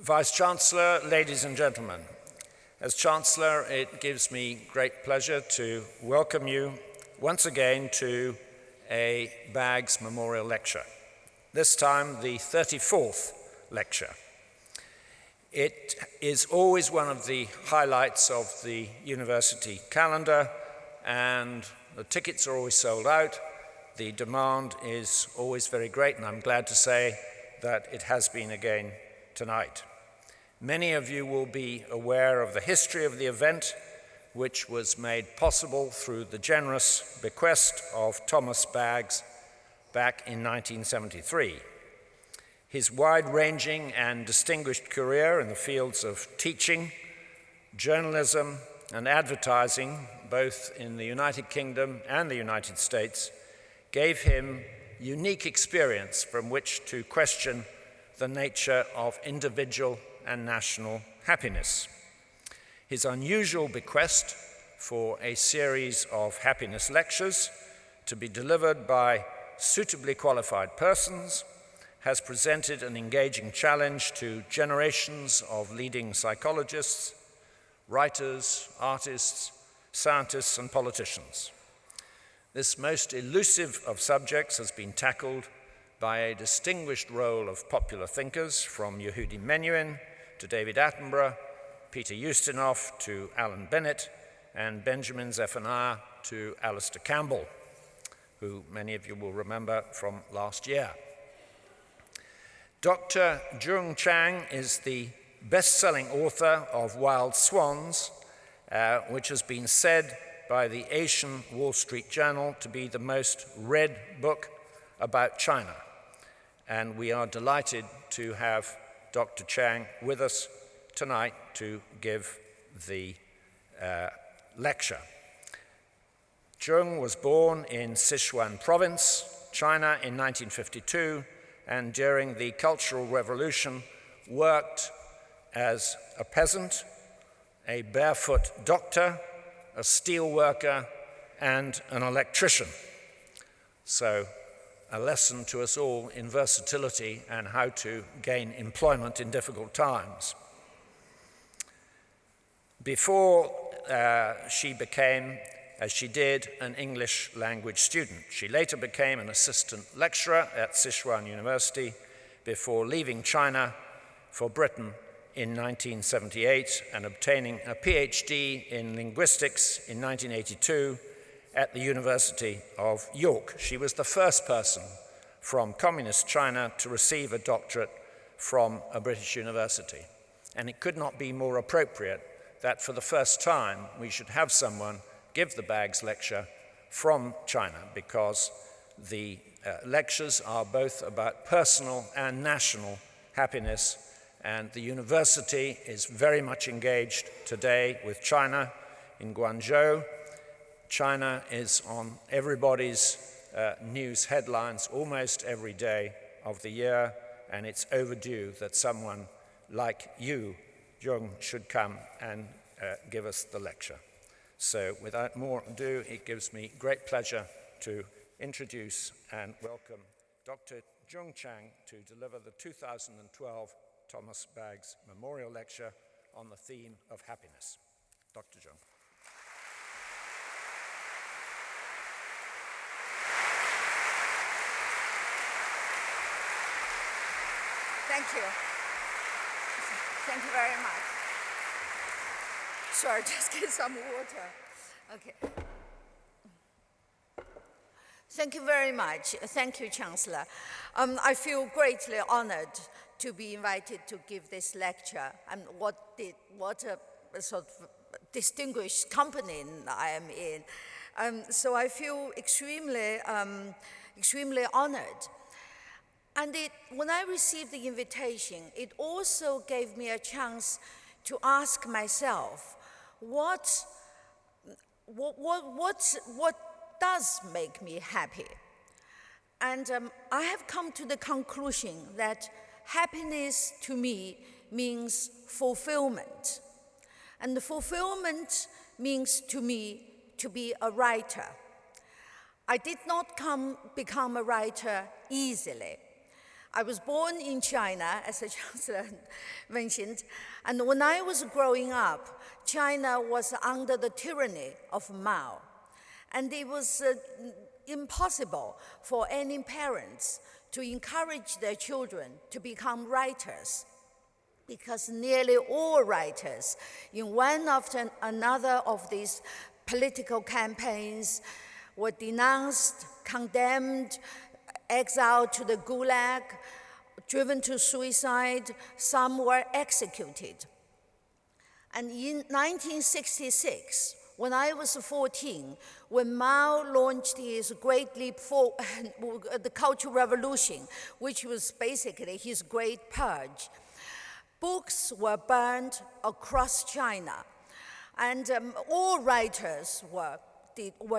Vice-Chancellor, ladies and gentlemen, as Chancellor, it gives me great pleasure to welcome you once again to a Baggs Memorial Lecture, this time the 34th lecture. It is always one of the highlights of the university calendar, and the tickets are always sold out. The demand is always very great, and I'm glad to say that it has been again tonight. Many of you will be aware of the history of the event, which was made possible through the generous bequest of Thomas Baggs back in 1973. His wide-ranging and distinguished career in the fields of teaching, journalism, and advertising, both in the United Kingdom and the United States, gave him unique experience from which to question the nature of individual and national happiness. His unusual bequest for a series of happiness lectures to be delivered by suitably qualified persons has presented an engaging challenge to generations of leading psychologists, writers, artists, scientists, and politicians. This most elusive of subjects has been tackled by a distinguished roll of popular thinkers, from Yehudi Menuhin to David Attenborough, Peter Ustinov to Alan Bennett, and Benjamin Zephaniah to Alistair Campbell, who many of you will remember from last year. Dr. Jung Chang is the best-selling author of Wild Swans, which has been said by the Asian Wall Street Journal to be the most read book about China. And we are delighted to have Dr. Chang with us tonight to give the lecture. Jung was born in Sichuan Province, China in 1952, and during the Cultural Revolution worked as a peasant, a barefoot doctor, a steelworker, and an electrician. So, a lesson to us all in versatility and how to gain employment in difficult times. Before she became, as she did, an English language student, she later became an assistant lecturer at Sichuan University before leaving China for Britain in 1978 and obtaining a PhD in linguistics in 1982 at the University of York. She was the first person from communist China to receive a doctorate from a British university. And it could not be more appropriate that for the first time we should have someone give the Baggs lecture from China, because the lectures are both about personal and national happiness, and the university is very much engaged today with China in Guangzhou. China is on everybody's news headlines almost every day of the year, and it's overdue that someone like you, Jung, should come and give us the lecture. So without more ado, it gives me great pleasure to introduce and welcome Dr. Jung Chang to deliver the 2012 Thomas Baggs Memorial Lecture on the theme of happiness. Dr. Jung. Thank you. Thank you very much. Sorry, just get some water. Okay. Thank you very much. Thank you, Chancellor. I feel greatly honored to be invited to give this lecture, and what a sort of distinguished company I am in. So I feel extremely honored. And when I received the invitation, it also gave me a chance to ask myself, what does make me happy? And I have come to the conclusion that happiness to me means fulfillment. And the fulfillment means to me to be a writer. I did not become a writer easily. I was born in China, as the chancellor mentioned, and when I was growing up, China was under the tyranny of Mao. And it was impossible for any parents to encourage their children to become writers, because nearly all writers, in one after another of these political campaigns, were denounced, condemned, exiled to the Gulag, driven to suicide. Some were executed. And in 1966, when I was 14, when Mao launched his great leap forward, the Cultural Revolution, which was basically his great purge, books were burned across China, and all writers were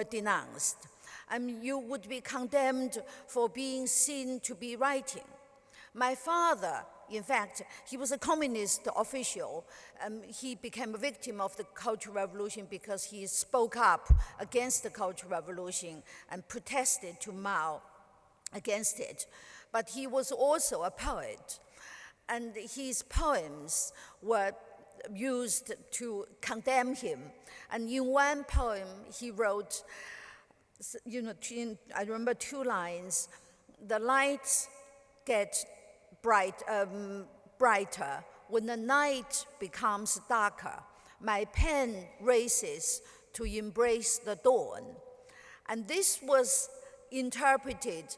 denounced. And you would be condemned for being seen to be writing. My father, in fact, he was a communist official. He became a victim of the Cultural Revolution because he spoke up against the Cultural Revolution and protested to Mao against it. But he was also a poet, and his poems were used to condemn him. And in one poem he wrote, I remember 2 lines: "The lights get brighter when the night becomes darker. My pen races to embrace the dawn." And this was interpreted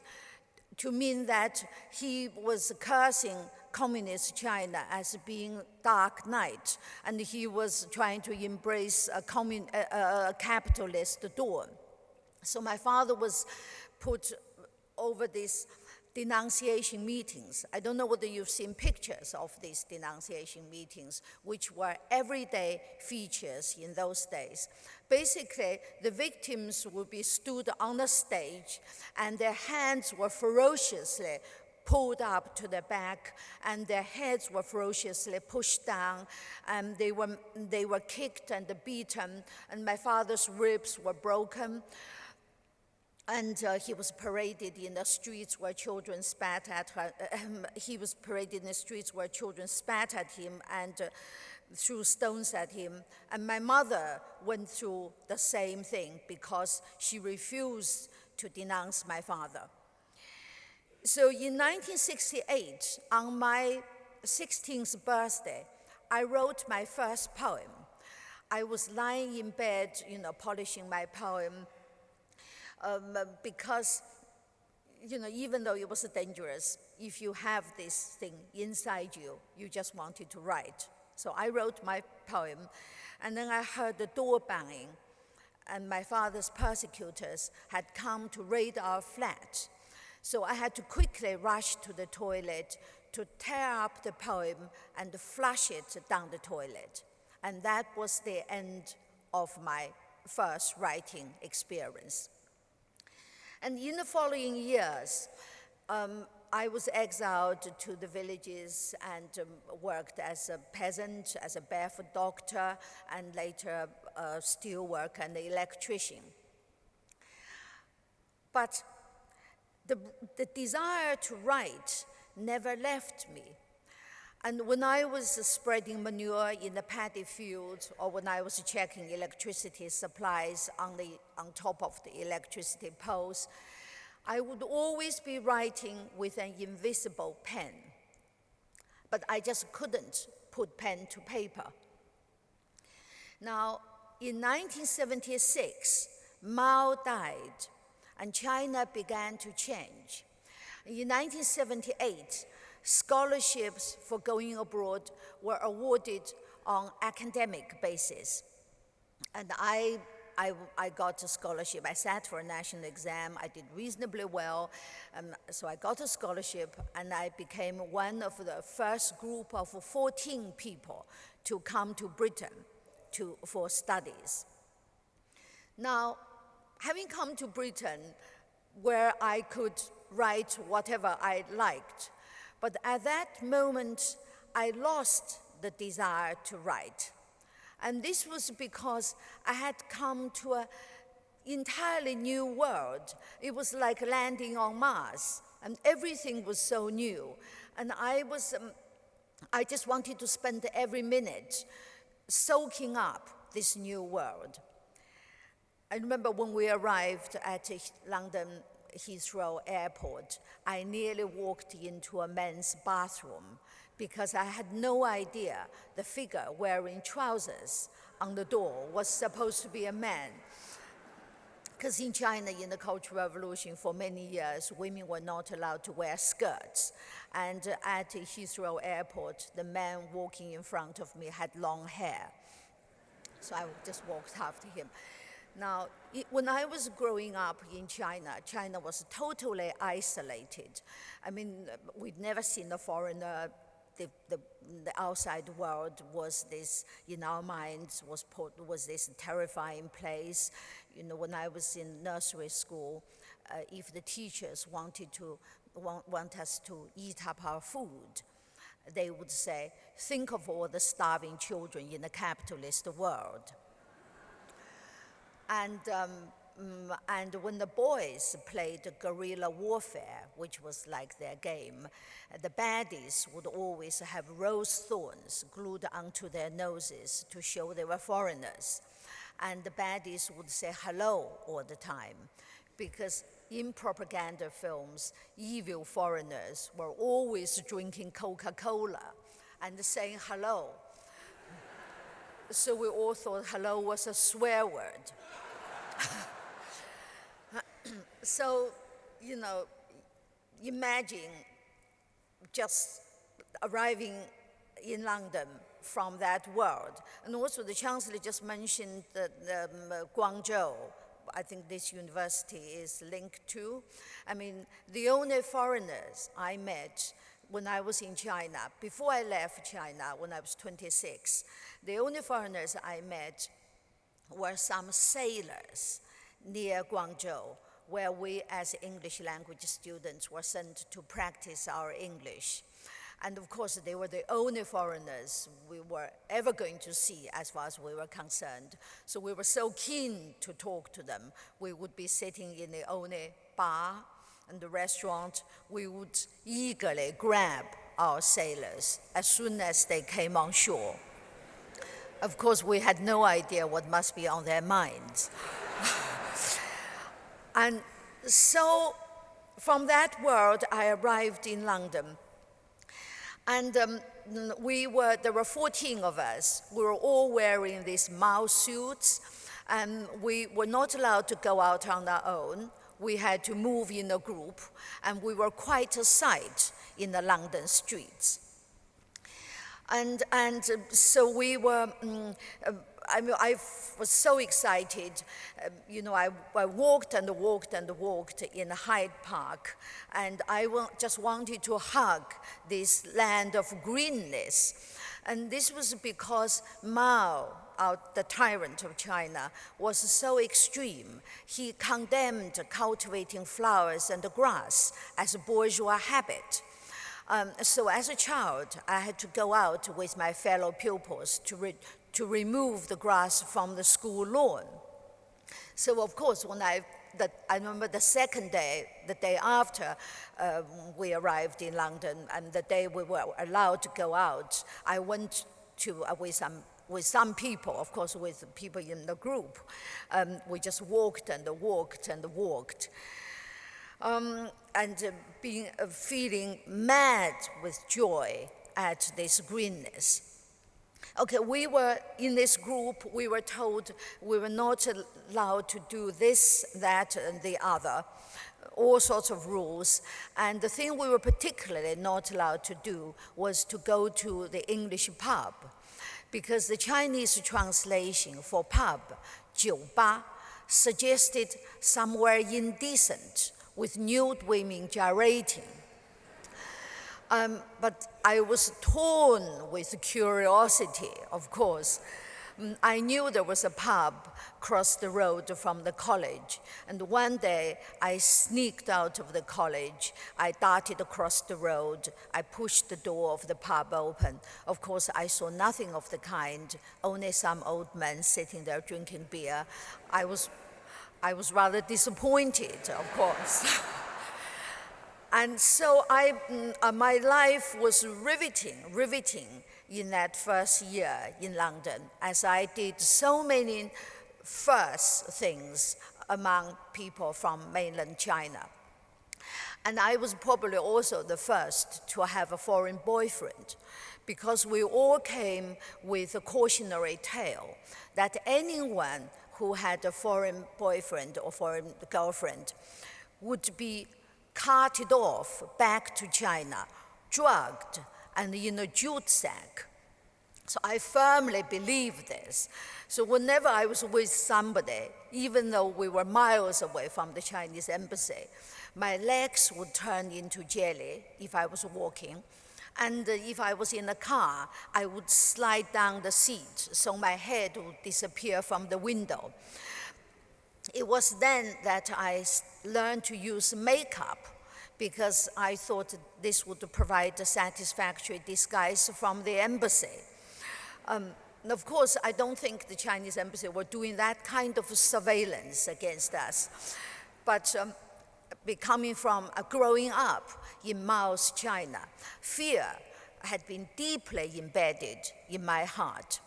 to mean that he was cursing communist China as being dark night, and he was trying to embrace a capitalist dawn. So my father was put over these denunciation meetings. I don't know whether you've seen pictures of these denunciation meetings, which were everyday features in those days. Basically, the victims would be stood on the stage, and their hands were ferociously pulled up to the back, and their heads were ferociously pushed down, and they were kicked and beaten, and my father's ribs were broken. And he was paraded in the streets where children spat at her. He was paraded in the streets where children spat at him and threw stones at him. And my mother went through the same thing because she refused to denounce my father. So in 1968, on my 16th birthday, I wrote my first poem. I was lying in bed, polishing my poem, because, even though it was dangerous, if you have this thing inside you, you just wanted to write. So I wrote my poem, and then I heard the door banging, and my father's persecutors had come to raid our flat. So I had to quickly rush to the toilet to tear up the poem and flush it down the toilet. And that was the end of my first writing experience. And in the following years, I was exiled to the villages and worked as a peasant, as a barefoot doctor, and later a steelworker and an electrician. But the desire to write never left me. And when I was spreading manure in the paddy field, or when I was checking electricity supplies on top of the electricity poles, I would always be writing with an invisible pen. But I just couldn't put pen to paper. Now, in 1976, Mao died, and China began to change. In 1978, scholarships for going abroad were awarded on academic basis. And I got a scholarship. I sat for a national exam. I did reasonably well. So I got a scholarship, and I became one of the first group of 14 people to come to Britain for studies. Now, having come to Britain, where I could write whatever I liked, but at that moment, I lost the desire to write. And this was because I had come to an entirely new world. It was like landing on Mars. and everything was so new. And I just wanted to spend every minute soaking up this new world. I remember when we arrived at London Heathrow Airport, I nearly walked into a men's bathroom because I had no idea the figure wearing trousers on the door was supposed to be a man. Because in China, in the Cultural Revolution, for many years, women were not allowed to wear skirts. And at Heathrow Airport, the man walking in front of me had long hair. So I just walked after him. Now, when I was growing up in China, China was totally isolated. I mean, we'd never seen a foreigner. The outside world was this, in our minds, was this terrifying place. You know, when I was in nursery school, if the teachers want us to eat up our food, they would say, think of all the starving children in the capitalist world. And when the boys played guerrilla warfare, which was like their game, the baddies would always have rose thorns glued onto their noses to show they were foreigners. And the baddies would say hello all the time, because in propaganda films, evil foreigners were always drinking Coca-Cola and saying hello. So we all thought hello was a swear word. So, you know, imagine just arriving in London from that world. And also the Chancellor just mentioned Guangzhou. I think this university is linked to. I mean, the only foreigners I met when I was in China, before I left China when I was 26, the only foreigners I met were some sailors near Guangzhou, where we as English language students were sent to practice our English. And of course, they were the only foreigners we were ever going to see as far as we were concerned. So we were so keen to talk to them. We would be sitting in the only bar and the restaurant. We would eagerly grab our sailors as soon as they came on shore. Of course, we had no idea what must be on their minds. And so from that world, I arrived in London. And there were 14 of us. We were all wearing these Mao suits, and we were not allowed to go out on our own. We had to move in a group, and we were quite a sight in the London streets. And so we were, I was so excited. I walked and walked and walked in Hyde Park, and I just wanted to hug this land of greenness. And this was because Mao, the tyrant of China, was so extreme. He condemned cultivating flowers and grass as a bourgeois habit. So as a child, I had to go out with my fellow pupils to remove the grass from the school lawn. So of course, I remember the second day, the day after we arrived in London, and the day we were allowed to go out, I went to with some people, of course, with people in the group. We just walked and walked and walked. Feeling mad with joy at this greenness. Okay, we were in this group, we were told we were not allowed to do this, that, and the other, all sorts of rules. And the thing we were particularly not allowed to do was to go to the English pub, because the Chinese translation for pub, 酒吧, suggested somewhere indecent, with nude women gyrating. But I was torn with curiosity, of course. I knew there was a pub across the road from the college, and one day I sneaked out of the college. I darted across the road. I pushed the door of the pub open. Of course, I saw nothing of the kind, only some old men sitting there drinking beer. I was rather disappointed, of course. And so my life was riveting in that first year in London, as I did so many first things among people from mainland China. And I was probably also the first to have a foreign boyfriend, because we all came with a cautionary tale that anyone who had a foreign boyfriend or foreign girlfriend would be carted off back to China, drugged, and in a jute sack. So I firmly believe this. So whenever I was with somebody, even though we were miles away from the Chinese embassy, my legs would turn into jelly if I was walking. And if I was in a car, I would slide down the seat so my head would disappear from the window. It was then that I learned to use makeup, because I thought this would provide a satisfactory disguise from the embassy. Of course, I don't think the Chinese embassy were doing that kind of surveillance against us. But growing up in Mao's China, fear had been deeply embedded in my heart.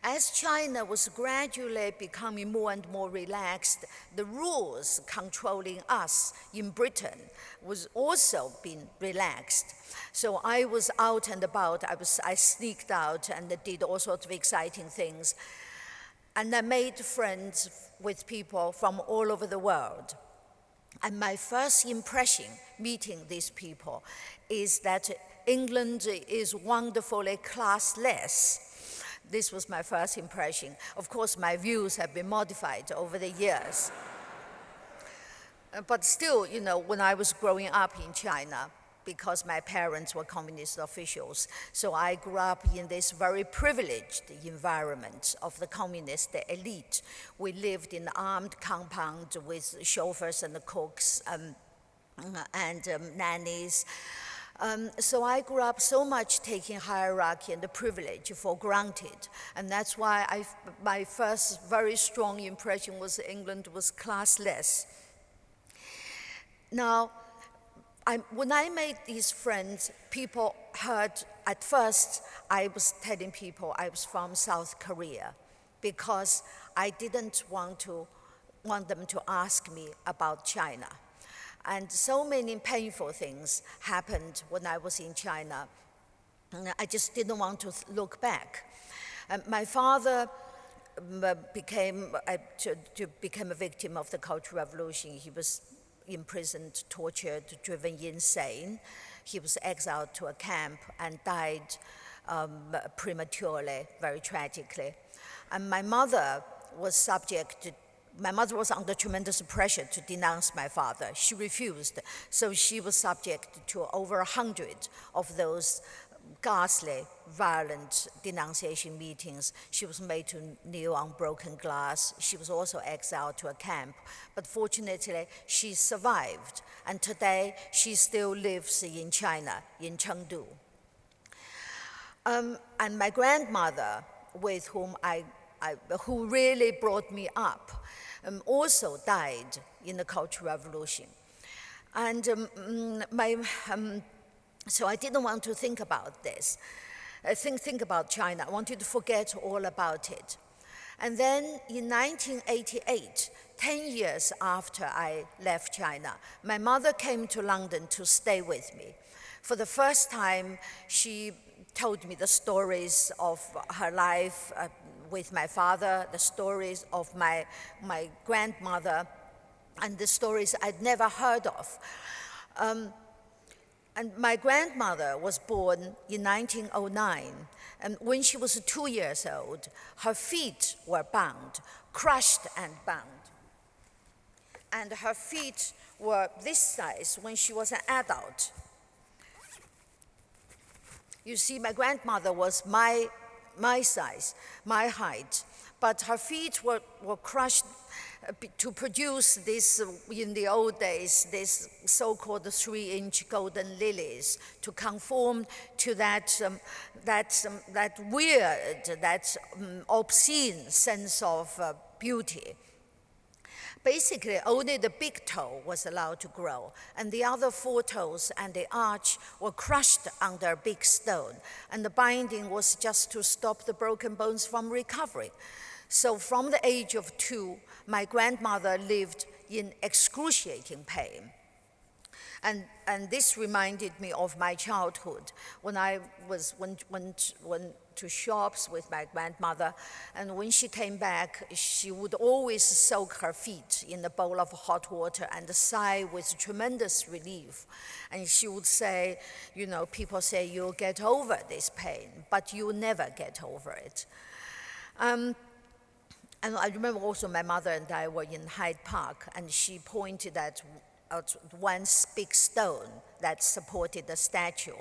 As China was gradually becoming more and more relaxed, the rules controlling us in Britain was also being relaxed. So I was out and about, I sneaked out and did all sorts of exciting things. And I made friends with people from all over the world. And my first impression meeting these people is that England is wonderfully classless. This was my first impression. Of course, my views have been modified over the years. But still, when I was growing up in China, because my parents were communist officials, so I grew up in this very privileged environment of the communist elite. We lived in armed compound with chauffeurs and cooks and nannies. So I grew up so much taking hierarchy and the privilege for granted. And that's why my first very strong impression was England was classless. Now, when I made these friends, people heard, at first, I was telling people I was from South Korea, because I didn't want them to ask me about China. And so many painful things happened when I was in China. I just didn't want to look back. My father became a victim of the Cultural Revolution. He was imprisoned, tortured, driven insane. He was exiled to a camp and died prematurely, very tragically. And my mother was under tremendous pressure to denounce my father. She refused, so she was subject to over 100 of those ghastly, violent denunciation meetings. She was made to kneel on broken glass. She was also exiled to a camp. But fortunately, she survived. And today, she still lives in China, in Chengdu. And my grandmother, with whom who really brought me up, also died in the Cultural Revolution. And so I didn't want to think about this, think about China. I wanted to forget all about it. And then in 1988, 10 years after I left China, my mother came to London to stay with me. For the first time, she told me the stories of her life with my father, the stories of my grandmother, and the stories I'd never heard of. And my grandmother was born in 1909, and when she was 2 years old, her feet were bound, crushed and bound. And her feet were this size when she was an adult. You see, my grandmother was my size, my height, but her feet were crushed to produce this, in the old days, this so-called 3-inch golden lilies, to conform to that weird, that obscene sense of beauty. Basically, only the big toe was allowed to grow, and the other 4 toes and the arch were crushed under a big stone, and the binding was just to stop the broken bones from recovering. So from the age of 2, my grandmother lived in excruciating pain. And this reminded me of my childhood when I went to shops with my grandmother, and when she came back, she would always soak her feet in a bowl of hot water and sigh with tremendous relief. And she would say, you know, people say you'll get over this pain, but you never get over it. And I remember also my mother and I were in Hyde Park, and she pointed at one big stone that supported the statue.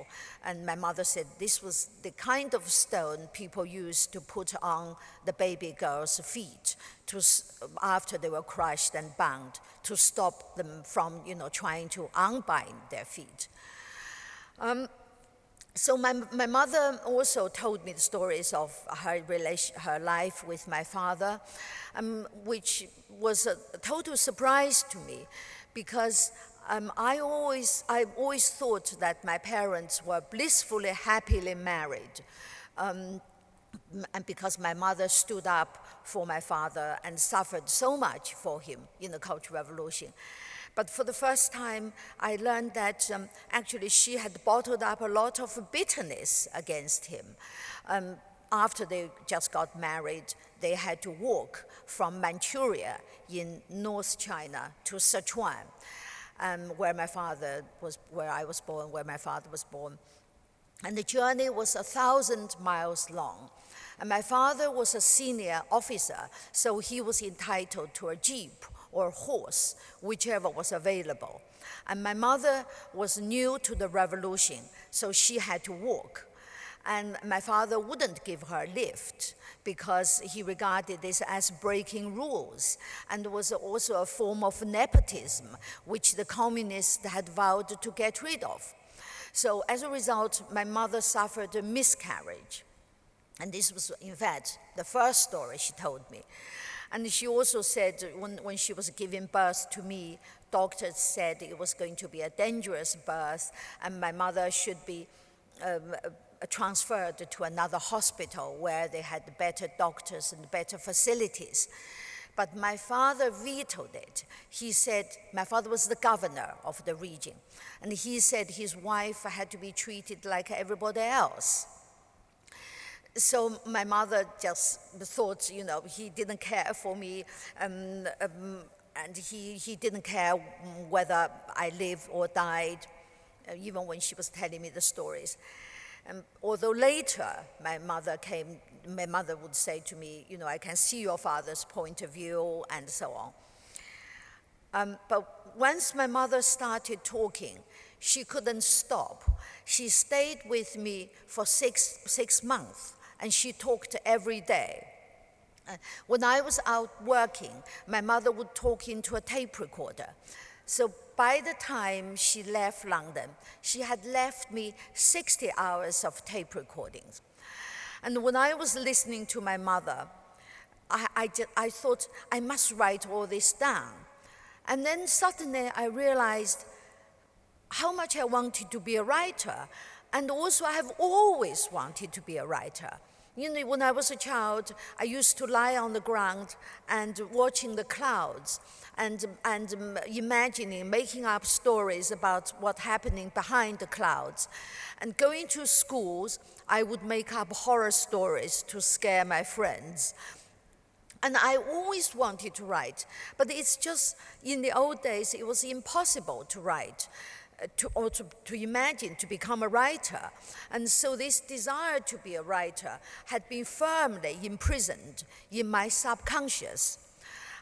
And my mother said this was the kind of stone people used to put on the baby girl's feet after they were crushed and bound, to stop them from, you know, trying to unbind their feet. So my mother also told me the stories of her life with my father, which was a total surprise to me, because I always thought that my parents were blissfully, happily married, and because my mother stood up for my father and suffered so much for him in the Cultural Revolution. But for the first time, I learned that actually she had bottled up a lot of bitterness against him. After they just got married, they had to walk from Manchuria in North China to Sichuan, where I was born, where my father was born. And the journey was 1,000 miles long. And my father was a senior officer, so he was entitled to a jeep or horse, whichever was available. And my mother was new to the revolution, so she had to walk. And my father wouldn't give her a lift because he regarded this as breaking rules, and was also a form of nepotism, which the communists had vowed to get rid of. So as a result, my mother suffered a miscarriage. And this was, in fact, the first story she told me. And she also said when she was giving birth to me, doctors said it was going to be a dangerous birth, and my mother should be transferred to another hospital where they had better doctors and better facilities. But my father vetoed it. He said, my father was the governor of the region, and he said his wife had to be treated like everybody else. So my mother just thought, you know, he didn't care for me, and he didn't care whether I lived or died, even when she was telling me the stories. Although later my mother would say to me, you know, I can see your father's point of view, and so on. But once my mother started talking, she couldn't stop. She stayed with me for six months, and she talked every day. When I was out working, my mother would talk into a tape recorder. So by the time she left London, she had left me 60 hours of tape recordings. And when I was listening to my mother, I thought I must write all this down. And then suddenly I realized how much I wanted to be a writer. And also I have always wanted to be a writer. You know, when I was a child, I used to lie on the ground and watching the clouds and imagining, making up stories about what's happening behind the clouds. And going to schools, I would make up horror stories to scare my friends. And I always wanted to write, but it's just, in the old days, it was impossible to write. To imagine to become a writer. And so this desire to be a writer had been firmly imprisoned in my subconscious.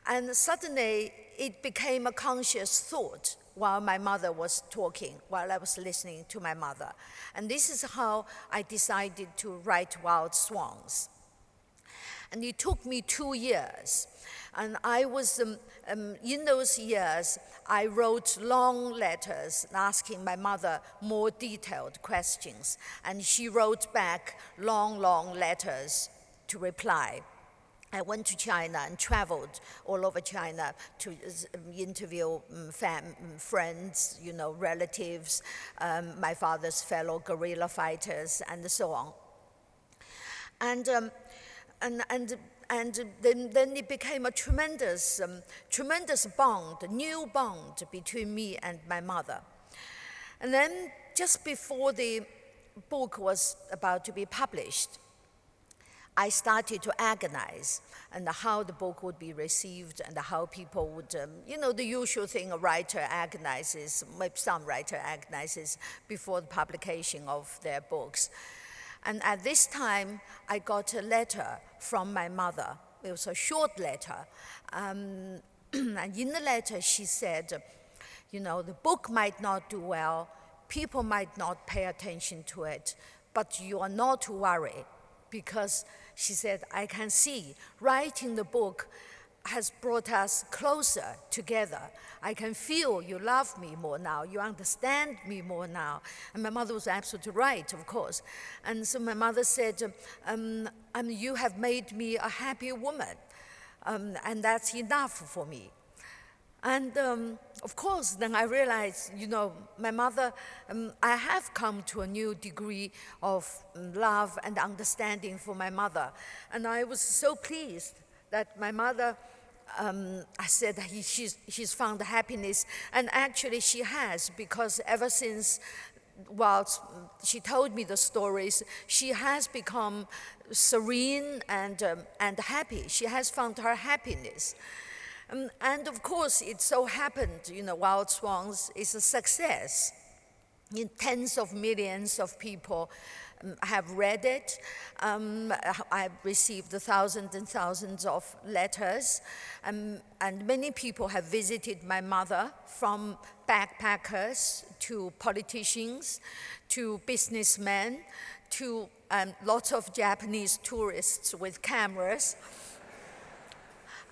And suddenly it became a conscious thought while my mother was talking, while I was listening to my mother. And this is how I decided to write Wild Swans. And it took me 2 years. And I was, in those years, I wrote long letters asking my mother more detailed questions. And she wrote back long letters to reply. I went to China and traveled all over China to interview friends, relatives, my father's fellow guerrilla fighters, and so on. And then it became a tremendous bond, a new bond between me and my mother. And then just before the book was about to be published, I started to agonize and how the book would be received and how people would, the usual thing a writer agonizes, maybe some writer agonizes before the publication of their books. And at this time, I got a letter from my mother. It was a short letter. And in the letter, she said, the book might not do well, people might not pay attention to it, but you are not to worry, because she said, I can see writing the book has brought us closer together. I can feel you love me more now, you understand me more now. And my mother was absolutely right, of course. And so my mother said, you have made me a happy woman, and that's enough for me. And of course, then I realized, my mother, I have come to a new degree of love and understanding for my mother. And I was so pleased that my mother, I said that she's found happiness. And actually she has, because ever since, while she told me the stories, she has become serene and happy. She has found her happiness. And of course, it so happened, Wild Swans is a success. Tens of millions of people have read it. I've received thousands and thousands of letters. And many people have visited my mother, from backpackers to politicians to businessmen to lots of Japanese tourists with cameras.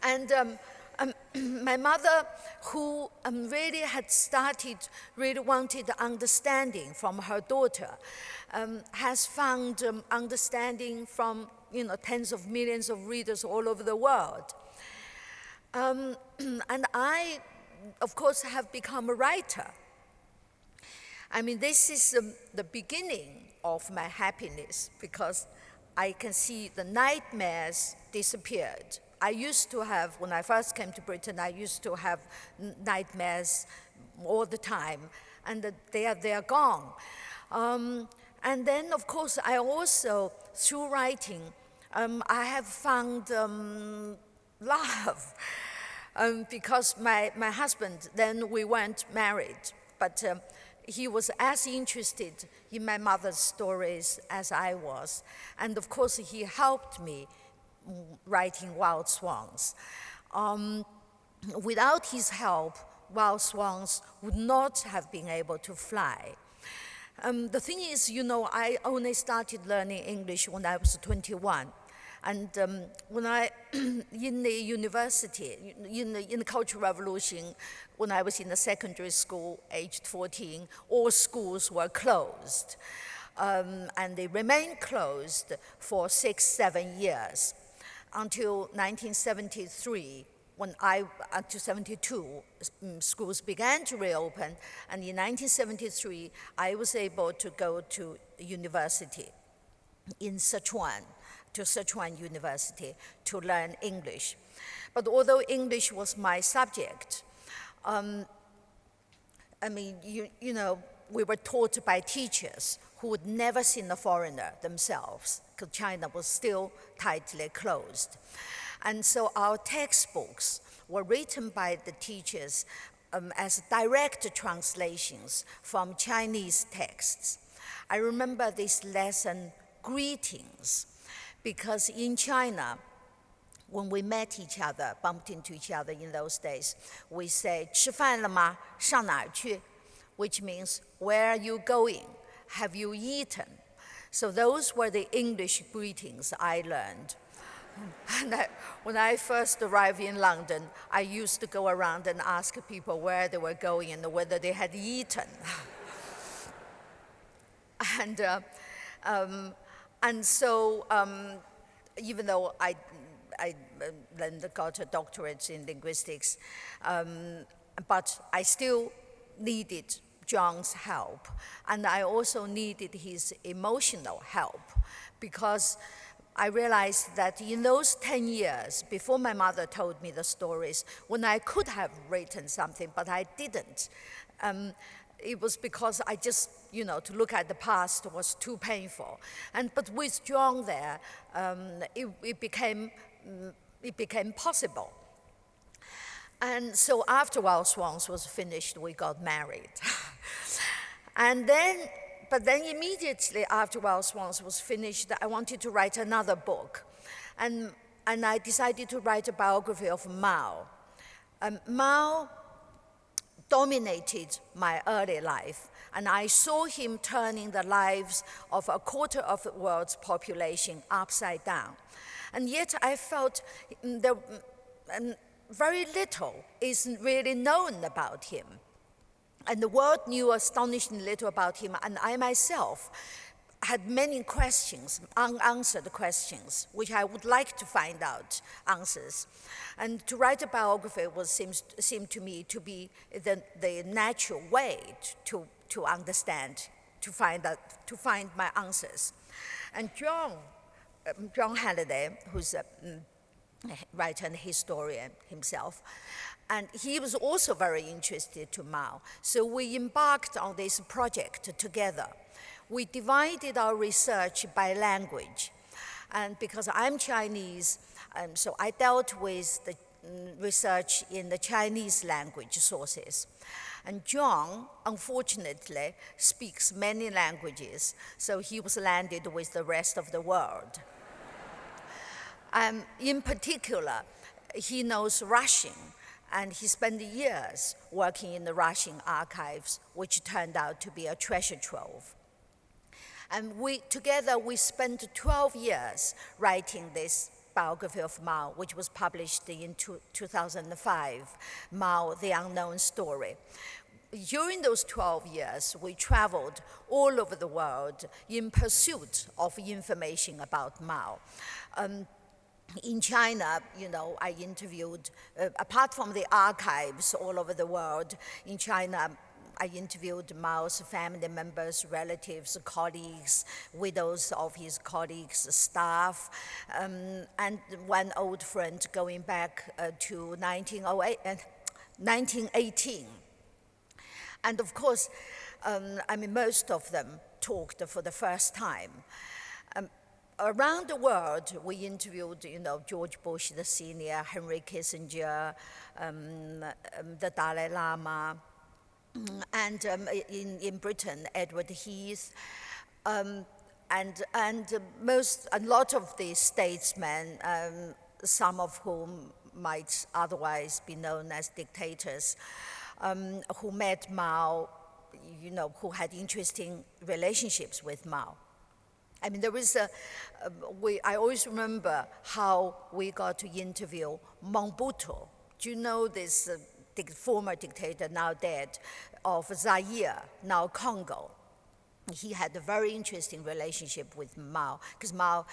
And my mother, who really wanted understanding from her daughter, has found understanding from tens of millions of readers all over the world. And I, of course, have become a writer. I mean, this is the beginning of my happiness, because I can see the nightmares disappeared. I used to have, when I first came to Britain, I used to have nightmares all the time, and they are gone. And then, of course, I also, through writing, I have found love, because my husband, then we weren't married, but he was as interested in my mother's stories as I was. And of course, he helped me writing Wild Swans. Without his help, Wild Swans would not have been able to fly. The thing is, I only started learning English when I was 21. And when I, in the university, in the Cultural Revolution, when I was in the secondary school, aged 14, all schools were closed. And they remained closed for 6-7 years. Until 1973, until 72, schools began to reopen, and in 1973, I was able to go to university in Sichuan, to Sichuan University, to learn English. But although English was my subject, we were taught by teachers who had never seen a foreigner themselves, because China was still tightly closed. And so our textbooks were written by the teachers as direct translations from Chinese texts. I remember this lesson, greetings, because in China, when we met each other, bumped into each other in those days, we say, 吃饭了吗？上哪儿去? Which means, where are you going? Have you eaten? So those were the English greetings I learned. And when I first arrived in London, I used to go around and ask people where they were going and whether they had eaten. And so even though I then got a doctorate in linguistics, but I still needed Jung's help, and I also needed his emotional help, because I realized that in those 10 years, before my mother told me the stories, when I could have written something, but I didn't, it was because I just, to look at the past was too painful. But with Jung there, it became possible. And so after Wild Swans was finished, we got married. But then immediately after Wild Swans was finished, I wanted to write another book. And I decided to write a biography of Mao. Mao dominated my early life, and I saw him turning the lives of a quarter of the world's population upside down. And yet I felt very little is really known about him. And the world knew astonishingly little about him, and I myself had many questions, unanswered questions, which I would like to find out answers. And to write a biography seemed to me to be the natural way to understand, to find my answers. And John Halliday, who's a writer and historian himself, and he was also very interested to Mao. So we embarked on this project together. We divided our research by language. And because I'm Chinese, so I dealt with the research in the Chinese language sources. And Jung, unfortunately, speaks many languages, so he was landed with the rest of the world. In particular, he knows Russian, and he spent years working in the Russian archives, which turned out to be a treasure trove. And together we spent 12 years writing this biography of Mao, which was published in 2005, Mao, The Unknown Story. During those 12 years, we traveled all over the world in pursuit of information about Mao. In China, I interviewed, apart from the archives all over the world, in China, I interviewed Mao's family members, relatives, colleagues, widows of his colleagues, staff, and one old friend going back to 1918. And of course, most of them talked for the first time. Around the world, we interviewed, George Bush, the senior, Henry Kissinger, the Dalai Lama, and in Britain, Edward Heath, and a lot of the statesmen, some of whom might otherwise be known as dictators, who met Mao, who had interesting relationships with Mao. There was I always remember how we got to interview Mobutu. Do you know this former dictator, now dead, of Zaire, now Congo? He had a very interesting relationship with Mao, because Mao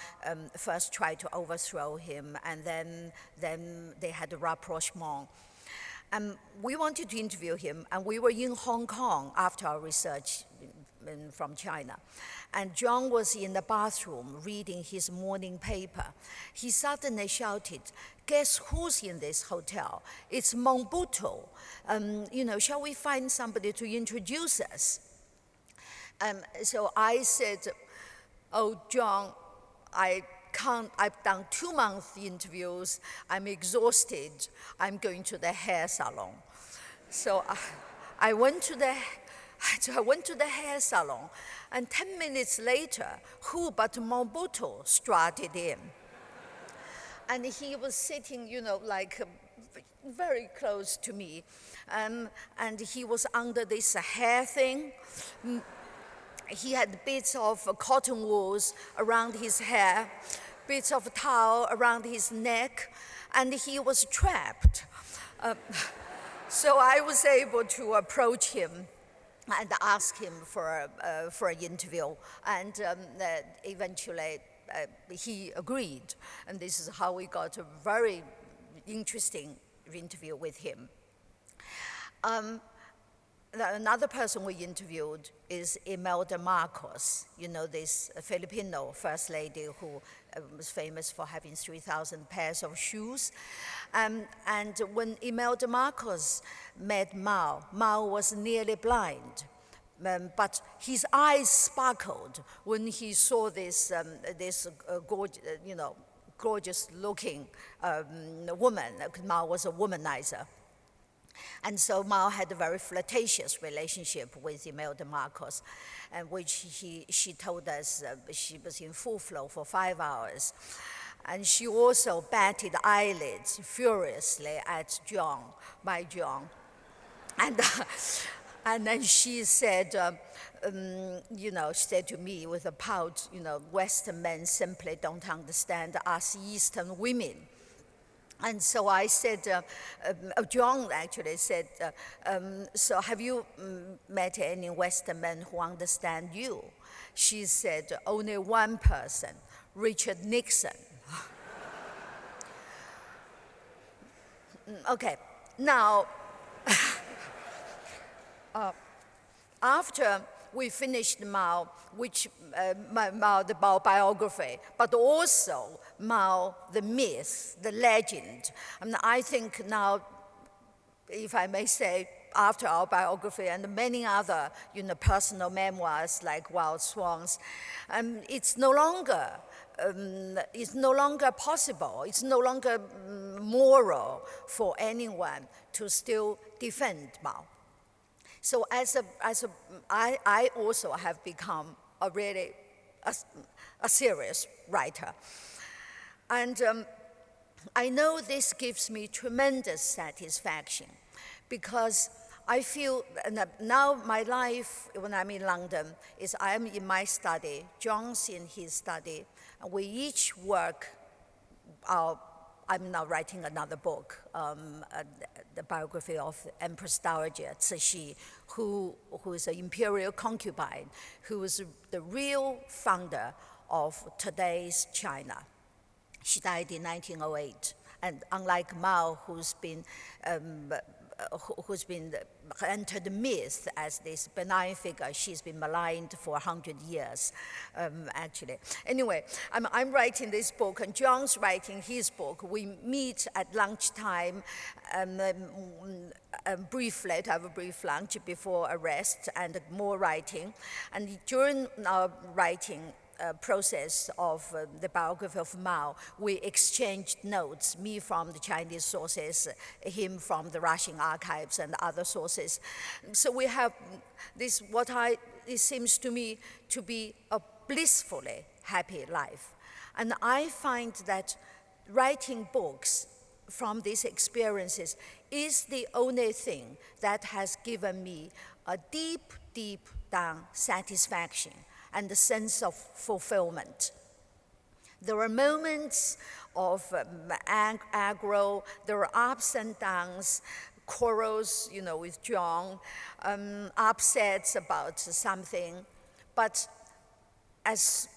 first tried to overthrow him, and then they had a rapprochement. We wanted to interview him, and we were in Hong Kong after our research from China. And John was in the bathroom reading his morning paper. He suddenly shouted, "Guess who's in this hotel? It's Mobutu. Shall we find somebody to introduce us?" So I said, "Oh, John, I can't, I've done 2-month interviews. I'm exhausted. I'm going to the hair salon." So I went to the hair salon, and 10 minutes later, who but Mobutu strutted in. And he was sitting, very close to me, and he was under this hair thing. He had bits of cotton wools around his hair, bits of towel around his neck, and he was trapped. So I was able to approach him and ask him for an interview, and eventually he agreed. And this is how we got a very interesting interview with him. Another person we interviewed is Imelda Marcos. You know, this Filipino first lady who was famous for having 3,000 pairs of shoes. And when Imelda Marcos met Mao, Mao was nearly blind. But his eyes sparkled when he saw this, gorgeous-looking woman. Mao was a womanizer. And so Mao had a very flirtatious relationship with Imelda Marcos, which she told us she was in full flow for 5 hours. And she also batted eyelids furiously at my Jung. And then she said, she said to me with a pout, Western men simply don't understand us Eastern women. And so I said, Jung actually said, so have you met any Western men who understand you? She said, only one person, Richard Nixon. Okay, now, after we finished Mao, Mao, the Mao biography, but also Mao, the myth, the legend. And I think now, if I may say, after our biography and many other personal memoirs like Wild Swans, it's no longer possible, it's no longer moral for anyone to still defend Mao. So I also have become a serious writer. And I know this gives me tremendous satisfaction because I feel now my life when I'm in London is I am in my study, John's in his study, and we each work I'm now writing another book, the biography of Empress Dowager Cixi, who is an imperial concubine, who was the real founder of today's China. She died in 1908, and unlike Mao, who's been entered the myth as this benign figure, she's been maligned for 100 years, actually. Anyway, I'm writing this book, and John's writing his book. We meet at lunchtime, briefly, to have a brief lunch before a rest, and more writing. And during our writing process of the biography of Mao, we exchanged notes, me from the Chinese sources, him from the Russian archives and other sources. So we have this, it seems to me to be a blissfully happy life. And I find that writing books from these experiences is the only thing that has given me a deep, deep down satisfaction and a sense of fulfillment. There are moments of aggro, there are ups and downs, quarrels, with John, upsets about something. But as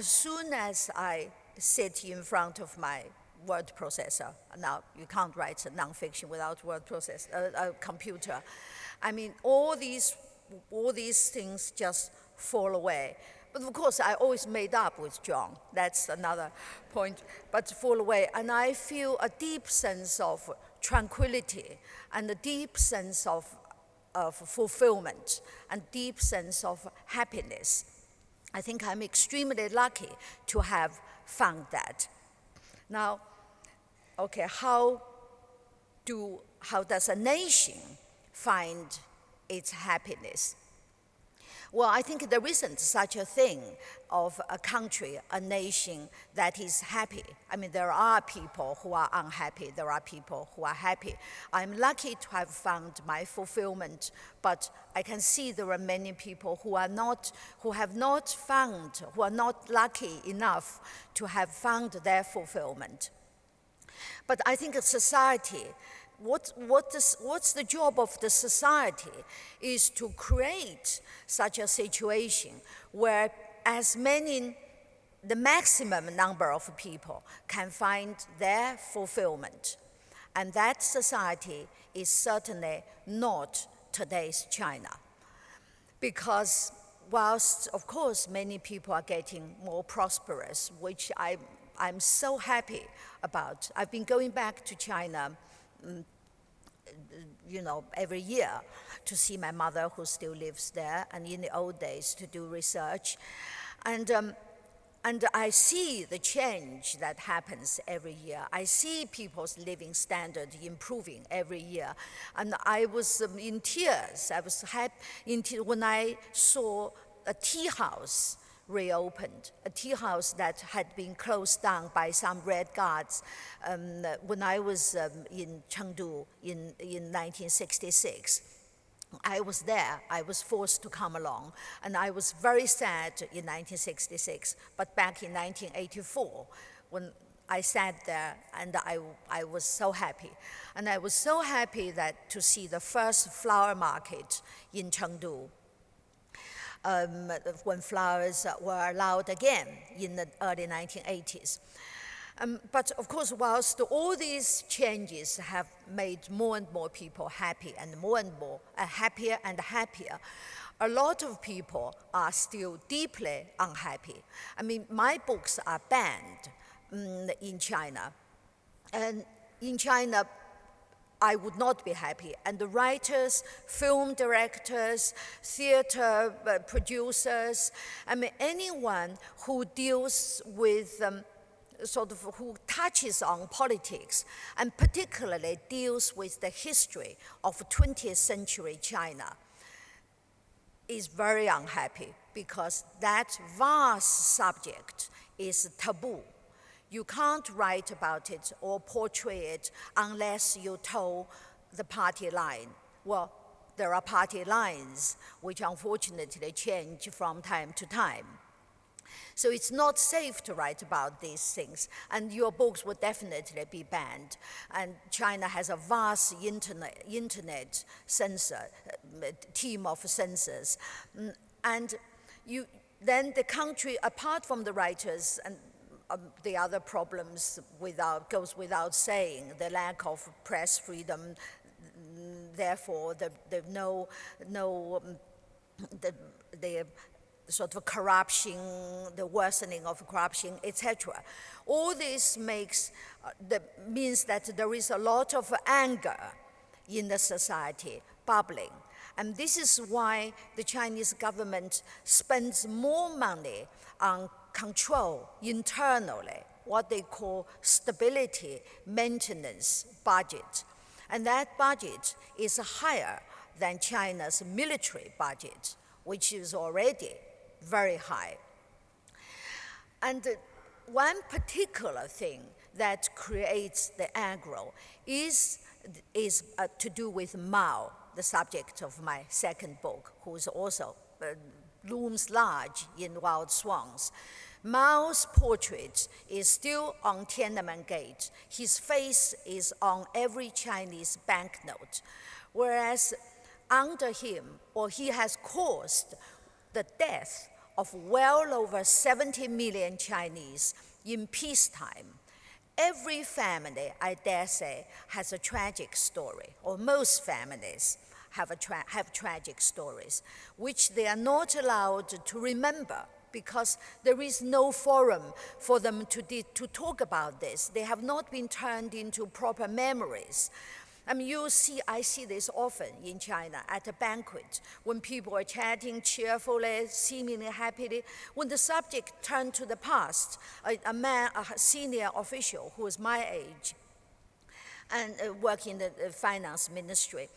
soon as I sit in front of my word processor, now you can't write a nonfiction without word processor, a computer. I mean, all these things just fall away. But of course, I always made up with John. That's another point. But fall away. And I feel a deep sense of tranquility and a deep sense of fulfillment and deep sense of happiness. I think I'm extremely lucky to have found that. Now, okay, how does a nation find its happiness? Well, I think there isn't such a thing of a country, a nation that is happy. I mean, there are people who are unhappy. There are people who are happy. I'm lucky to have found my fulfillment, but I can see there are many people who are not lucky enough to have found their fulfillment. But I think a society, what's the job of the society is to create such a situation where as many the maximum number of people can find their fulfillment. And that society is certainly not today's China. Because whilst, of course, many people are getting more prosperous, which I'm so happy about. I've been going back to China, every year to see my mother, who still lives there, and in the old days to do research. And I see the change that happens every year. I see people's living standard improving every year. And I was in tears. I was happy when I saw a tea house reopened, a tea house that had been closed down by some Red Guards when I was in Chengdu in 1966. I was there, I was forced to come along, and I was very sad in 1966, but back in 1984, when I sat there and I was so happy. And I was so happy that to see the first flower market in Chengdu, when flowers were allowed again in the early 1980s. But of course, whilst all these changes have made more and more people happy and more happier and happier, a lot of people are still deeply unhappy. I mean, my books are banned in China. And in China, I would not be happy. And the writers, film directors, theater producers, I mean, anyone who deals with who touches on politics and particularly deals with the history of 20th century China is very unhappy because that vast subject is taboo. You can't write about it or portray it unless you toe the party line. Well, there are party lines which unfortunately change from time to time. So it's not safe to write about these things, and your books would definitely be banned. And China has a vast internet censor, team of censors. And then the country, apart from the writers and the other problems goes without saying, the lack of press freedom, therefore the sort of corruption, the worsening of corruption, etc. All this means that there is a lot of anger in the society bubbling. And this is why the Chinese government spends more money on control internally, what they call stability maintenance budget. And that budget is higher than China's military budget, which is already very high. And one particular thing that creates the aggro is to do with Mao, the subject of my second book, who is also looms large in Wild Swans. Mao's portrait is still on Tiananmen Gate. His face is on every Chinese banknote, whereas under him, or he has caused the death of well over 70 million Chinese in peacetime. Every family, I dare say, has a tragic story, or most families have tragic stories, which they are not allowed to remember because there is no forum for them to talk about this. They have not been turned into proper memories. I mean, I see this often in China at a banquet, when people are chatting cheerfully, seemingly happily. When the subject turned to the past, a senior official who is my age and working in the finance ministry,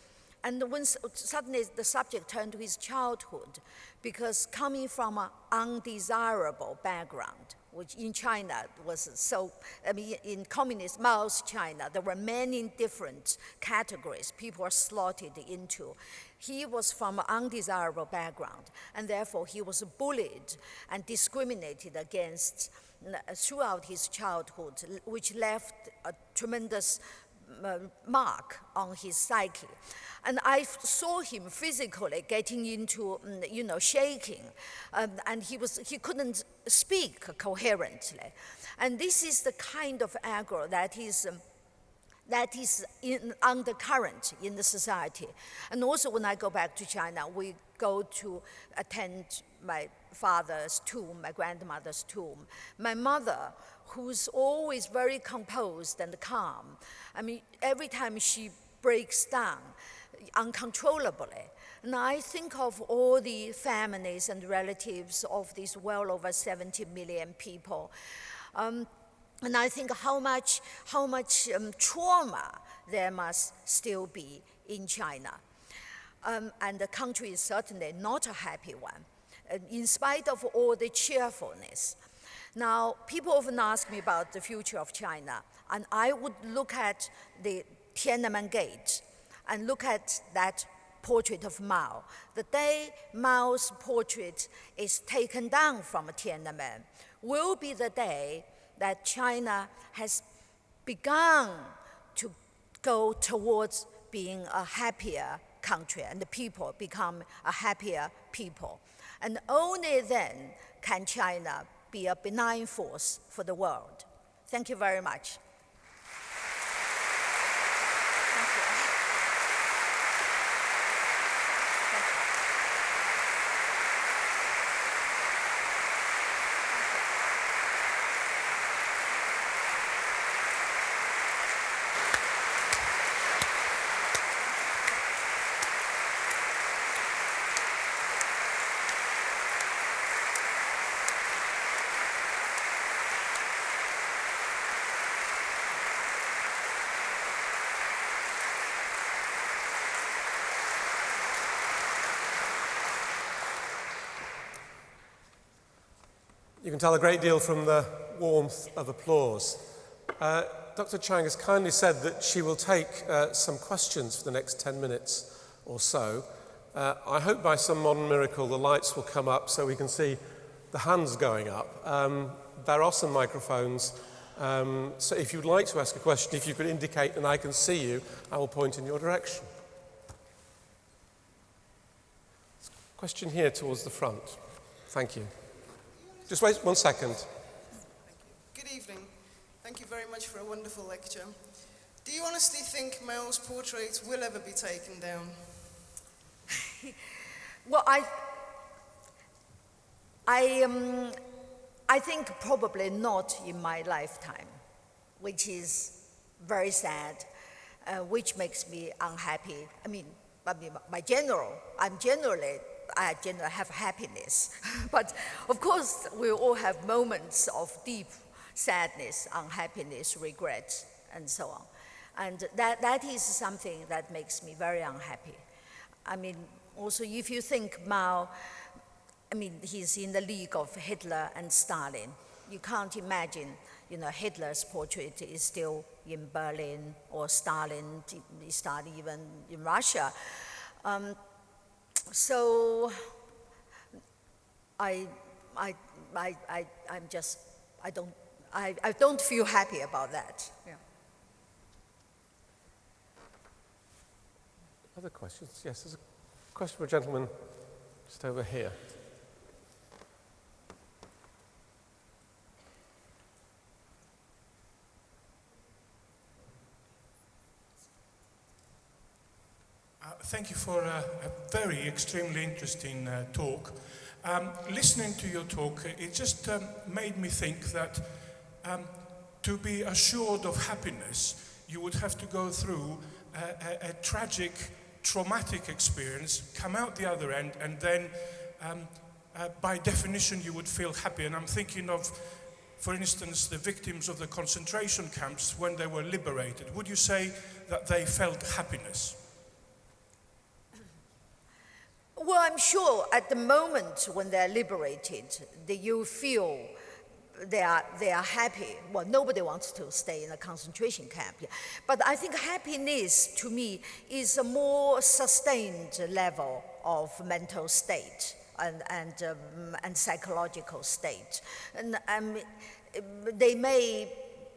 and when suddenly the subject turned to his childhood, because coming from an undesirable background, which in China was so, I mean, in communist Mao's China, there were many different categories people were slotted into. He was from an undesirable background, and therefore he was bullied and discriminated against throughout his childhood, which left a tremendous mark on his psyche. And I saw him physically getting into, shaking, and he couldn't speak coherently. And this is the kind of aggro that is in undercurrent in the society. And also when I go back to China, we go to attend my father's tomb, my grandmother's tomb. My mother, who's always very composed and calm, I mean, every time she breaks down uncontrollably. And I think of all the families and relatives of these well over 70 million people. And I think how much trauma there must still be in China. And the country is certainly not a happy one, in spite of all the cheerfulness. Now, people often ask me about the future of China, and I would look at the Tiananmen Gate and look at that portrait of Mao. The day Mao's portrait is taken down from Tiananmen will be the day that China has begun to go towards being a happier country, and the people become a happier people. And only then can China be a benign force for the world. Thank you very much. You can tell a great deal from the warmth of applause. Dr. Chang has kindly said that she will take some questions for the next 10 minutes or so. I hope by some modern miracle the lights will come up so we can see the hands going up. There are some microphones, so if you'd like to ask a question, if you could indicate and I can see you, I will point in your direction. Question here towards the front. Thank you. Just wait 1 second. Good evening. Thank you very much for a wonderful lecture. Do you honestly think Mao's portrait will ever be taken down? Well, I think probably not in my lifetime, which is very sad, which makes me unhappy. I generally have happiness, but of course we all have moments of deep sadness, unhappiness, regret, and so on. And that is something that makes me very unhappy. Also, if you think Mao, he's in the league of Hitler and Stalin. You can't imagine, Hitler's portrait is still in Berlin, or Stalin even in Russia. So I don't feel happy about that. Yeah. Other questions? Yes, there's a question for a gentleman just over here. Thank you for a very extremely interesting talk. Listening to your talk, it just made me think that to be assured of happiness, you would have to go through a tragic, traumatic experience, come out the other end, and then by definition you would feel happy. And I'm thinking of, for instance, the victims of the concentration camps when they were liberated. Would you say that they felt happiness? Well, I'm sure at the moment when they're liberated, you feel they are happy. Well, nobody wants to stay in a concentration camp. But I think happiness, to me, is a more sustained level of mental state and psychological state. And they may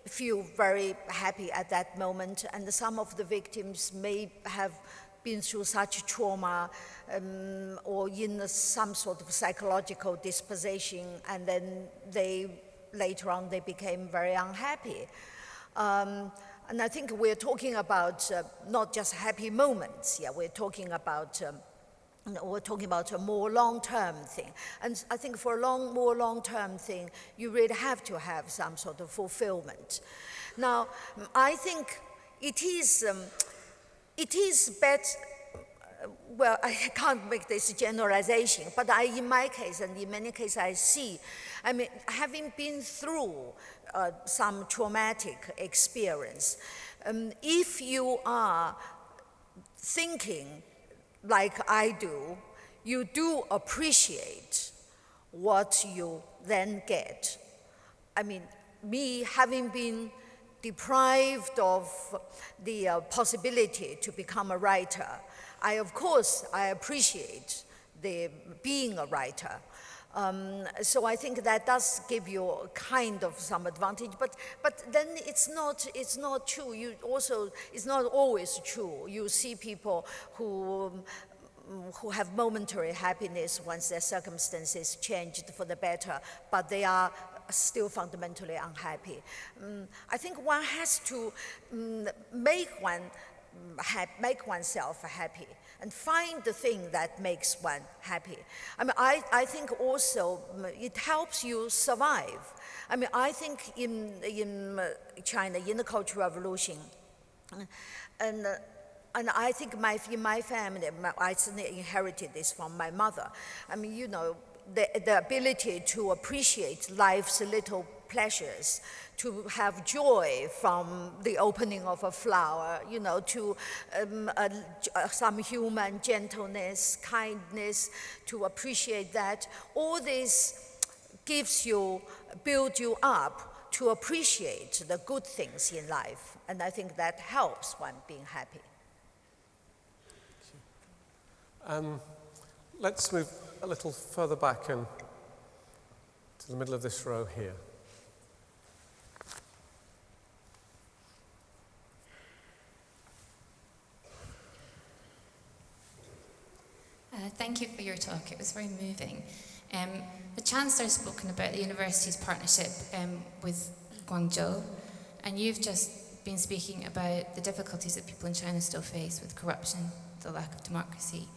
feel very happy at that moment, and some of the victims may have been through such trauma or in some sort of psychological disposition, and then later on they became very unhappy. And I think we're talking about not just happy moments. Yeah, we're talking about a more long-term thing. And I think for a more long-term thing, you really have to have some sort of fulfillment. Now, I think it is better. Well, I can't make this generalization, but in my case, and in many cases I see, I mean, having been through some traumatic experience, if you are thinking like I do, you do appreciate what you then get. I mean, me having been deprived of the possibility to become a writer, I appreciate being a writer. So I think that does give you kind of some advantage, but then it's not true. It's not always true. You see people who have momentary happiness once their circumstances changed for the better, but they are still fundamentally unhappy. I think one has to make oneself happy and find the thing that makes one happy. I mean, I think also it helps you survive. I mean, I think in China, in the Cultural Revolution, and I think in my family, I certainly inherited this from my mother. I mean, you know, the ability to appreciate life's little pleasures, to have joy from the opening of a flower, you know, to some human gentleness, kindness, to appreciate that. All this builds you up to appreciate the good things in life. And I think that helps one being happy. Let's move a little further back and to the middle of this row here. Thank you for your talk. It was very moving. The Chancellor has spoken about the university's partnership with Guangzhou, and you've just been speaking about the difficulties that people in China still face with corruption, the lack of democracy.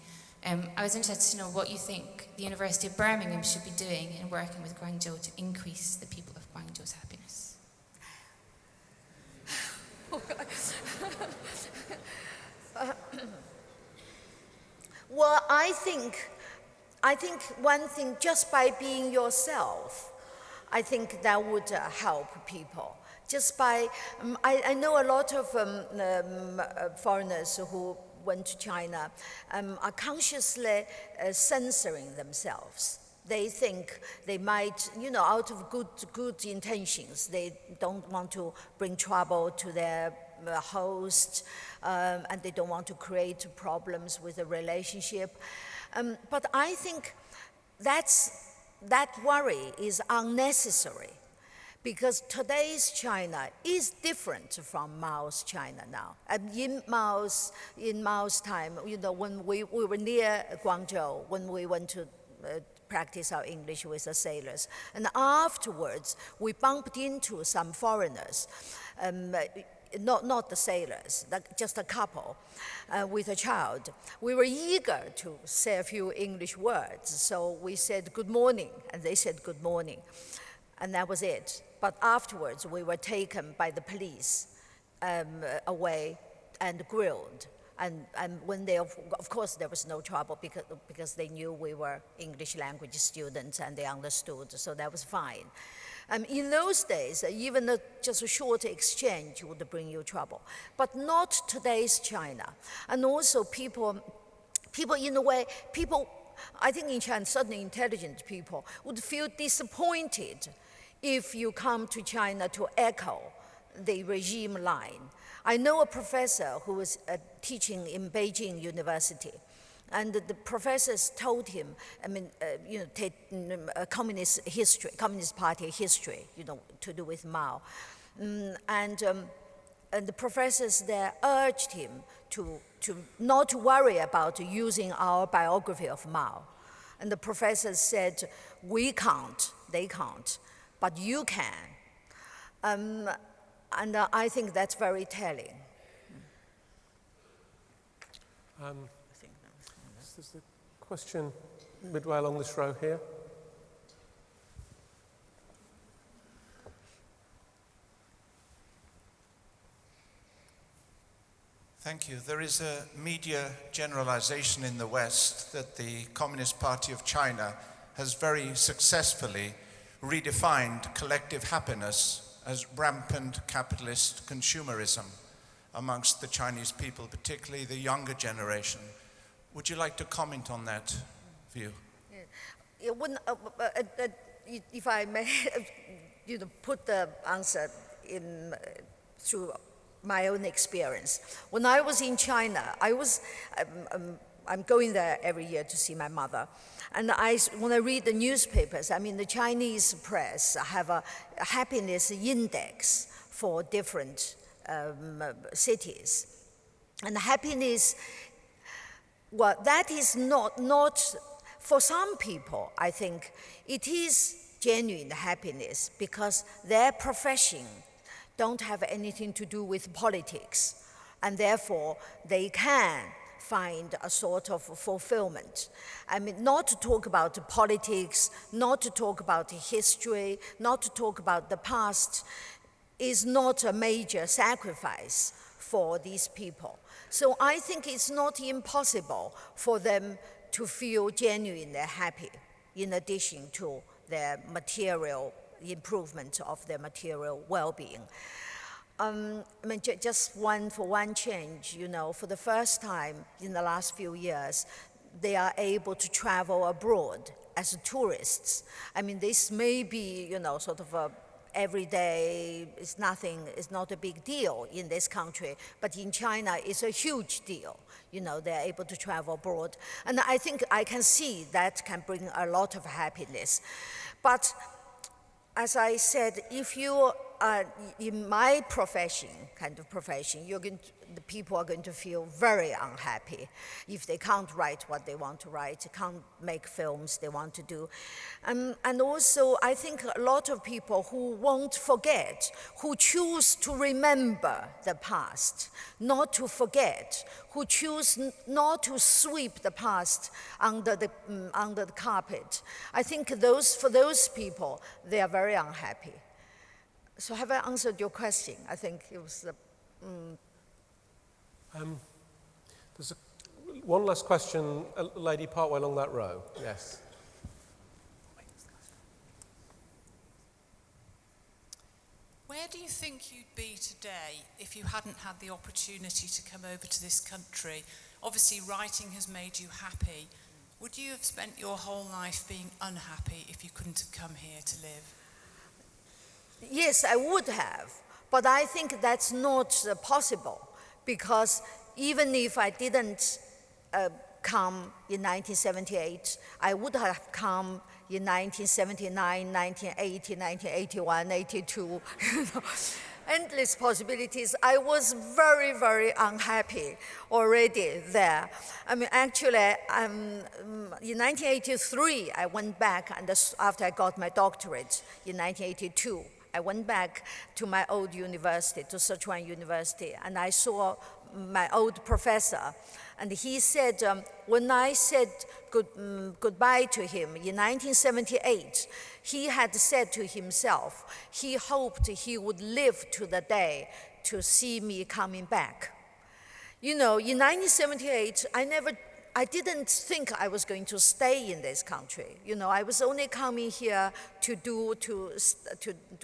I was interested to know what you think the University of Birmingham should be doing in working with Guangzhou to increase the people of Guangzhou's happiness. Well, I think one thing, just by being yourself, I think that would help people. Just by, I know a lot of foreigners who went to China are consciously censoring themselves. They think they might, you know, out of good intentions, they don't want to bring trouble to their host, and they don't want to create problems with the relationship. But I think that worry is unnecessary, because today's China is different from Mao's China now. And in Mao's time, you know, when we were near Guangzhou, when we went to practice our English with the sailors, and afterwards we bumped into some foreigners, not the sailors, just a couple with a child. We were eager to say a few English words, so we said good morning, and they said good morning, and that was it. But afterwards, we were taken by the police away and grilled. And when they, of course, there was no trouble because they knew we were English language students and they understood, so that was fine. In those days, even just a short exchange would bring you trouble, but not today's China. And also people in a way, I think in China, certainly intelligent people, would feel disappointed if you come to China to echo the regime line. I know a professor who was teaching in Beijing University, and the professors told him, take Communist Party history, you know, to do with Mao. And the professors there urged him to not worry about using our biography of Mao. And the professors said, we can't, they can't, but you can. And I think that's very telling. There's a question midway along this row here. Thank you. There is a media generalization in the West that the Communist Party of China has very successfully redefined collective happiness as rampant capitalist consumerism amongst the Chinese people, particularly the younger generation. Would you like to comment on that view? If I may put the answer in through my own experience. When I was in China, I'm going there every year to see my mother. And when I read the newspapers, I mean, the Chinese press have a happiness index for different cities. And happiness, well, that is not, for some people, I think, it is genuine happiness because their profession don't have anything to do with politics, and therefore they can find a sort of fulfillment. I mean, not to talk about politics, not to talk about history, not to talk about the past is not a major sacrifice for these people. So I think it's not impossible for them to feel genuinely happy in addition to their material improvement of their material well-being. I mean, just one change, for the first time in the last few years, they are able to travel abroad as tourists. I mean, this may be, sort of a everyday, it's not a big deal in this country, but in China, it's a huge deal. They're able to travel abroad. And I think I can see that can bring a lot of happiness. But as I said, if you are in my profession, the people are going to feel very unhappy if they can't write what they want to write, can't make films they want to do. And also, I think a lot of people who won't forget, who choose to remember the past, not to forget, who choose not to sweep the past under the carpet. I think for those people, they are very unhappy. So have I answered your question? I think it was There's one last question, a lady partway along that row. Yes. Where do you think you'd be today if you hadn't had the opportunity to come over to this country? Obviously, writing has made you happy. Would you have spent your whole life being unhappy if you couldn't have come here to live? Yes, I would have, but I think that's not possible because even if I didn't come in 1978, I would have come in 1979, 1980, 1981, 82, endless possibilities. I was very, very unhappy already there. I mean, actually, in 1983, I went back, and after I got my doctorate in 1982, I went back to my old university, to Sichuan University, and I saw my old professor. And he said, when I said goodbye to him in 1978, he had said to himself, he hoped he would live to the day to see me coming back. In 1978, I didn't think I was going to stay in this country. I was only coming here to do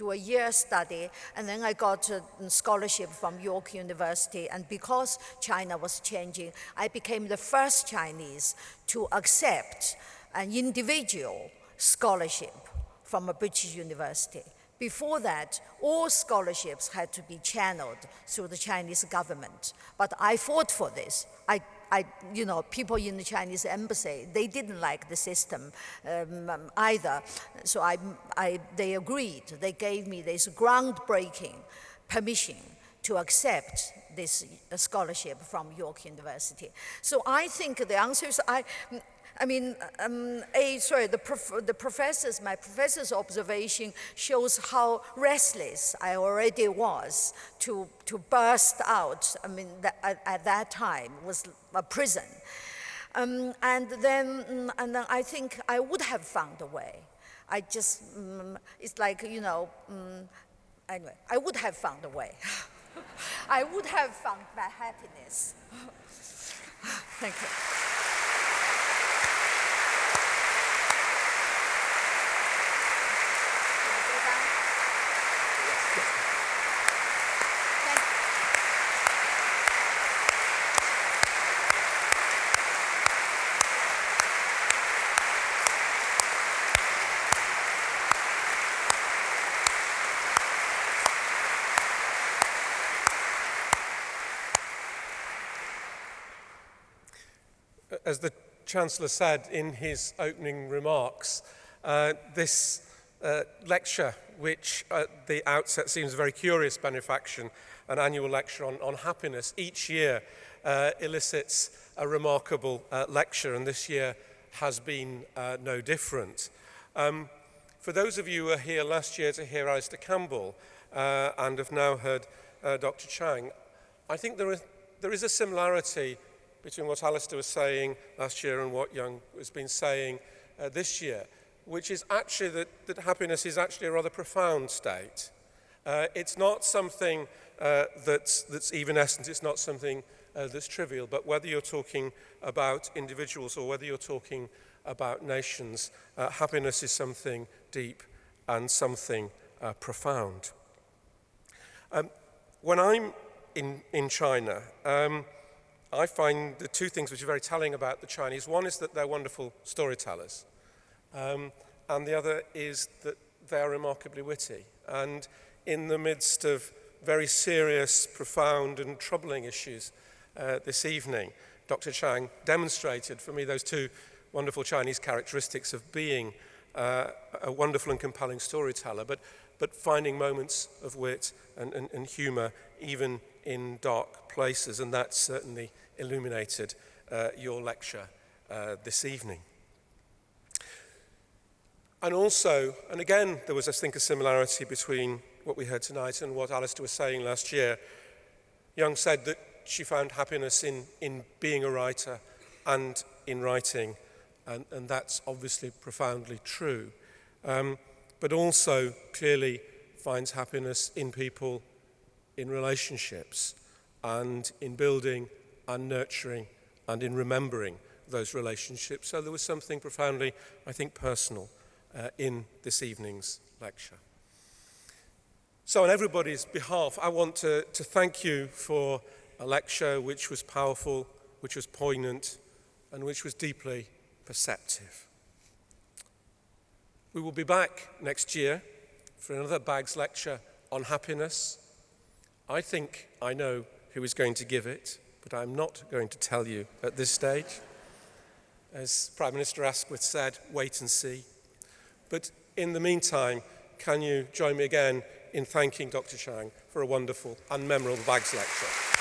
a year study, and then I got a scholarship from York University, and because China was changing, I became the first Chinese to accept an individual scholarship from a British university. Before that, all scholarships had to be channeled through the Chinese government, but I fought for this. people in the Chinese embassy, they didn't like the system either. So they agreed. They gave me this groundbreaking permission to accept this scholarship from York University. So I think the answer is, my professor's observation shows how restless I already was to burst out. At that time was a prison. And then I think I would have found a way. It's like, anyway, I would have found a way. I would have found my happiness. Thank you. As the Chancellor said in his opening remarks, this lecture, which at the outset seems a very curious benefaction, an annual lecture on happiness, each year elicits a remarkable lecture, and this year has been no different. For those of you who were here last year to hear Alistair Campbell and have now heard Dr. Chang, I think there is a similarity between what Alistair was saying last year and what Jung has been saying this year, which is actually that happiness is actually a rather profound state. It's not something that's evanescent, it's not something that's trivial, but whether you're talking about individuals or whether you're talking about nations, happiness is something deep and something profound. When I'm in China, I find the two things which are very telling about the Chinese. One is that they're wonderful storytellers, and the other is that they're remarkably witty. And in the midst of very serious, profound and troubling issues this evening, Dr. Chang demonstrated for me those two wonderful Chinese characteristics of being a wonderful and compelling storyteller, but finding moments of wit and humor even in dark places, and that certainly illuminated your lecture this evening. And also, and again, there was, I think, a similarity between what we heard tonight and what Alistair was saying last year. Jung said that she found happiness in being a writer and in writing, and that's obviously profoundly true, but also clearly finds happiness in people, in relationships, and in building and nurturing and in remembering those relationships. So there was something profoundly, I think, personal in this evening's lecture. So on everybody's behalf, I want to thank you for a lecture which was powerful, which was poignant, and which was deeply perceptive. We will be back next year for another Bags lecture on happiness. I think I know who is going to give it, but I'm not going to tell you at this stage. As Prime Minister Asquith said, wait and see. But in the meantime, can you join me again in thanking Dr. Chang for a wonderful and memorable Bags lecture?